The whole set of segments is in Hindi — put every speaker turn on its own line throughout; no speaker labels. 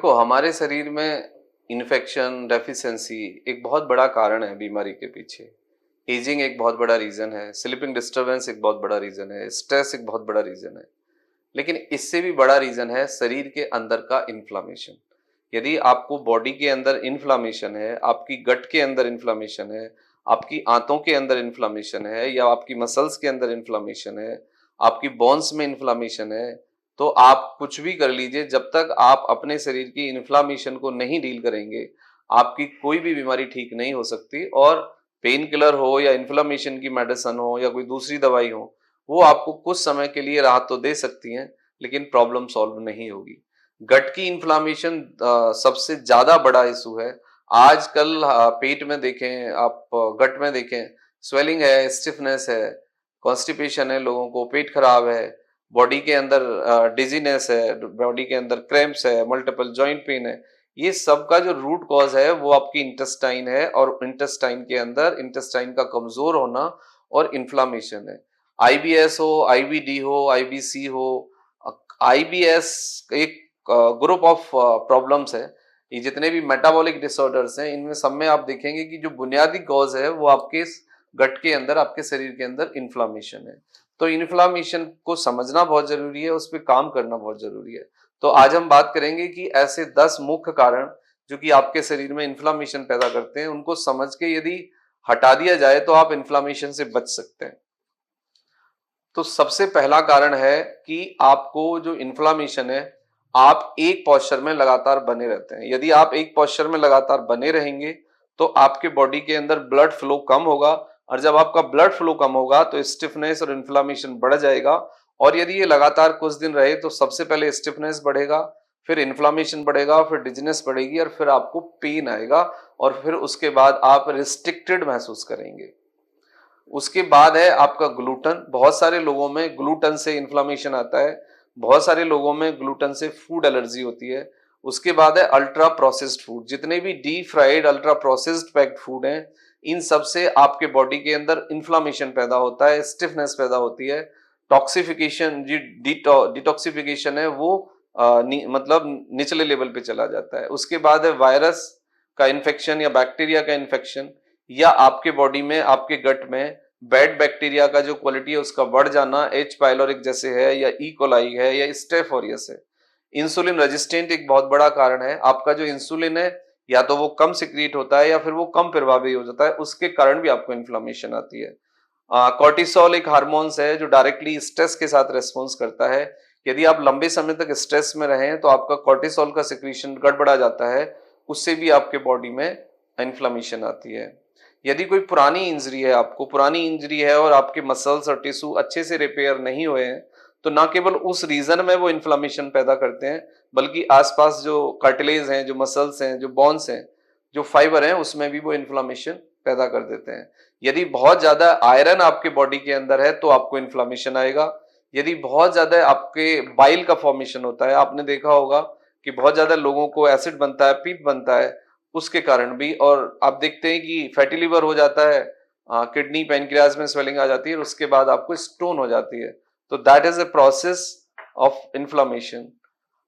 देखो, हमारे शरीर में इन्फेक्शन, डेफिशिएंसी एक बहुत बड़ा कारण है बीमारी के पीछे। एजिंग एक बहुत बड़ा रीज़न है, स्लीपिंग डिस्टर्बेंस एक बहुत बड़ा रीज़न है, स्ट्रेस एक बहुत बड़ा रीज़न है। लेकिन इससे भी बड़ा रीज़न है शरीर के अंदर का इन्फ्लेमेशन। यदि आपको बॉडी के अंदर इन्फ्लेमेशन है, आपकी गट के अंदर इन्फ्लेमेशन है, आपकी आंतों के अंदर इन्फ्लेमेशन है या आपकी मसल्स के अंदर इन्फ्लेमेशन है, आपकी बोन्स में इन्फ्लेमेशन है, तो आप कुछ भी कर लीजिए, जब तक आप अपने शरीर की इन्फ्लेमेशन को नहीं डील करेंगे, आपकी कोई भी बीमारी ठीक नहीं हो सकती। और पेन किलर हो या इन्फ्लेमेशन की मेडिसिन हो या कोई दूसरी दवाई हो, वो आपको कुछ समय के लिए राहत तो दे सकती हैं, लेकिन प्रॉब्लम सॉल्व नहीं होगी। गट की इन्फ्लामेशन सबसे ज्यादा बड़ा इशू है। आजकल पेट में देखें आप, गट में देखें, स्वेलिंग है, स्टिफनेस है, कॉन्स्टिपेशन है, लोगों को पेट खराब है, बॉडी के अंदर डिजीनेस है, बॉडी के अंदर क्रैम्प्स है, मल्टीपल जॉइंट पेन है। ये सब का जो रूट कॉज है वो आपकी इंटेस्टाइन है, और इंटेस्टाइन के अंदर इंटेस्टाइन का कमजोर होना और इन्फ्लामेशन है। आईबीएस हो, आईबीडी हो, आईबीसी हो। आईबीएस एक ग्रुप ऑफ प्रॉब्लम्स है। ये जितने भी मेटाबॉलिक डिसऑर्डर्स हैं, इनमें सब में आप देखेंगे कि जो बुनियादी कॉज है वो आपके गट के अंदर, आपके शरीर के अंदर इन्फ्लामेशन है। तो इन्फ्लामेशन को समझना बहुत जरूरी है, उस पर काम करना बहुत जरूरी है। तो आज हम बात करेंगे कि ऐसे 10 मुख्य कारण जो कि आपके शरीर में इन्फ्लामेशन पैदा करते हैं, उनको समझ के यदि हटा दिया जाए तो आप इन्फ्लामेशन से बच सकते हैं। तो सबसे पहला कारण है कि आपको जो इन्फ्लामेशन है, आप एक पोस्चर में लगातार बने रहते हैं। यदि आप एक पोस्चर में लगातार बने रहेंगे तो आपके बॉडी के अंदर ब्लड फ्लो कम होगा, और जब आपका ब्लड फ्लो कम होगा तो स्टिफनेस और इन्फ्लामेशन बढ़ जाएगा। और यदि ये लगातार कुछ दिन रहे तो सबसे पहले स्टिफनेस बढ़ेगा, फिर इन्फ्लामेशन बढ़ेगा, फिर डिजीनेस बढ़ेगी, और फिर आपको पेन आएगा, और फिर उसके बाद आप रिस्ट्रिक्टेड महसूस करेंगे। उसके बाद है आपका ग्लूटन। बहुत सारे लोगों में ग्लूटन से इन्फ्लामेशन आता है, बहुत सारे लोगों में ग्लूटन से फूड एलर्जी होती है। उसके बाद है अल्ट्रा प्रोसेस्ड फूड। जितने भी deep fried ultra processed packed food हैं, इन सब से आपके बॉडी के अंदर इन्फ्लामेशन पैदा होता है, स्टिफनेस पैदा होती है। टॉक्सिफिकेशन, जी डिटॉक्सिफिकेशन है वो मतलब निचले लेवल पे चला जाता है। उसके बाद है वायरस का इन्फेक्शन या बैक्टीरिया का इन्फेक्शन, या आपके बॉडी में, आपके गट में बैड बैक्टीरिया का जो क्वालिटी है उसका बढ़ जाना, एच पाइलोरिक जैसे है, या ई कोलाई है, या स्टेफ ऑरियस है। इंसुलिन रेजिस्टेंट एक बहुत बड़ा कारण है। आपका जो इंसुलिन है, या तो वो कम सिक्रीट होता है या फिर वो कम प्रभावी हो जाता है, उसके कारण भी आपको इन्फ्लामेशन आती है। कॉर्टिसोल एक हार्मोन्स है जो डायरेक्टली स्ट्रेस के साथ रेस्पॉन्स करता है। यदि आप लंबे समय तक स्ट्रेस में रहें तो आपका कॉर्टिसोल का सिक्रीशन गड़बड़ा जाता है, उससे भी आपके बॉडी में इन्फ्लामेशन आती है। यदि कोई पुरानी इंजरी है, आपको पुरानी इंजरी है और आपके मसल्स और टिश्यू अच्छे से रिपेयर नहीं हुए हैं, तो ना केवल उस रीजन में वो इन्फ्लामेशन पैदा करते हैं, बल्कि आसपास जो कार्टिलेज हैं, जो मसल्स हैं, जो बोन्स हैं, जो फाइबर हैं, उसमें भी वो इन्फ्लामेशन पैदा कर देते हैं। यदि बहुत ज्यादा आयरन आपके बॉडी के अंदर है तो आपको इन्फ्लामेशन आएगा। यदि बहुत ज्यादा आपके बाइल का फॉर्मेशन होता है, आपने देखा होगा कि बहुत ज्यादा लोगों को एसिड बनता है, पीप बनता है, उसके कारण भी। और आप देखते हैं कि फैटी लिवर हो जाता है, किडनी पैनक्रियाज में स्वेलिंग आ जाती है, और उसके बाद आपको स्टोन हो जाती है। तो that is a process of inflammation.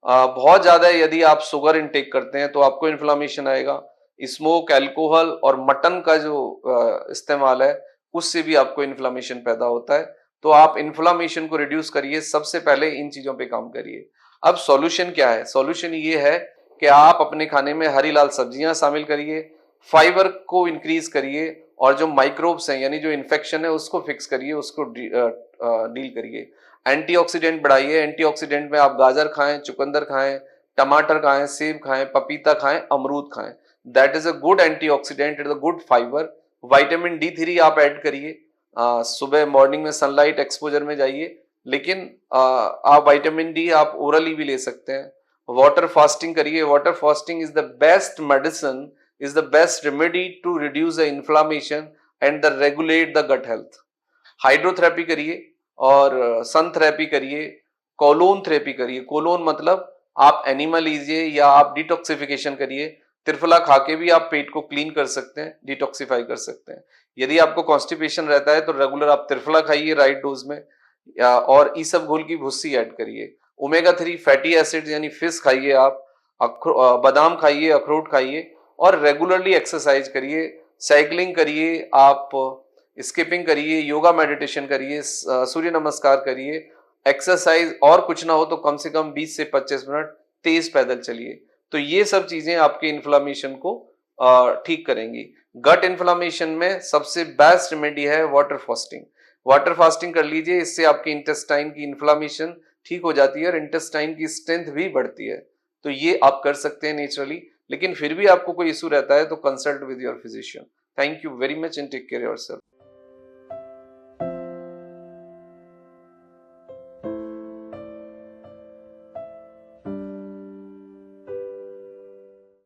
बहुत ज्यादा यदि आप शुगर इनटेक करते हैं तो आपको इन्फ्लामेशन आएगा। स्मोक, अल्कोहल और मटन का जो इस्तेमाल है, उससे भी आपको इन्फ्लामेशन पैदा होता है। तो आप इन्फ्लामेशन को रिड्यूस करिए, सबसे पहले इन चीजों पे काम करिए। अब सॉल्यूशन क्या है? सॉल्यूशन ये है कि आप अपने खाने में हरी लाल सब्जियां शामिल करिए, फाइबर को इंक्रीज करिए, और जो माइक्रोब्स हैं यानी जो इन्फेक्शन है उसको फिक्स करिए, उसको डील करिए। एंटीऑक्सीडेंट बढ़ाइए। एंटीऑक्सीडेंट में आप गाजर खाएं, चुकंदर खाएं, टमाटर खाएं, सेब खाएं, पपीता खाएं, अमरूद खाएं। That is a good antioxidant, it is a good fibre. Vitamin D3 आप ऐड करिए। सुबह मॉर्निंग में सनलाइट एक्सपोजर में जाइए, लेकिन आप विटामिन D आप ओरली भी ले सकते हैं। वाटर फास्टिंग करिए। Water fasting is the best medicine, is the best remedy to reduce the inflammation and the regulate the gut health. Hydrotherapy करिए, और सन थेरेपी करिए, कोलोन थेरेपी करिए। कोलोन मतलब आप एनिमा लीजिए या आप डिटॉक्सिफिकेशन करिए। त्रिफला खा के भी आप पेट को क्लीन कर सकते हैं, डिटॉक्सिफाई कर सकते हैं। यदि आपको कॉन्स्टिपेशन रहता है तो रेगुलर आप त्रिफला खाइए राइट डोज में, और ईसबगोल की भुस्सी ऐड करिए। ओमेगा 3 फैटी एसिड यानी फिश खाइए आप। बादाम खाइए, अखरोट खाइए और रेगुलरली एक्सरसाइज करिए, साइकिलिंग करिए, आप स्किपिंग करिए, योगा मेडिटेशन करिए, सूर्य नमस्कार करिए, एक्सरसाइज और कुछ ना हो तो कम से कम 20 से 25 मिनट तेज पैदल चलिए। तो ये सब चीजें आपके इन्फ्लामेशन को ठीक करेंगी। गट इन्फ्लामेशन में सबसे बेस्ट रेमेडी है वाटर फास्टिंग। वाटर फास्टिंग कर लीजिए, इससे आपके इंटेस्टाइन की इन्फ्लामेशन ठीक हो जाती है और इंटेस्टाइन की स्ट्रेंथ भी बढ़ती है। तो ये आप कर सकते हैं नेचुरली, लेकिन फिर भी आपको कोई इशू रहता है तो consult with your physician. Thank you very much and take care yourself.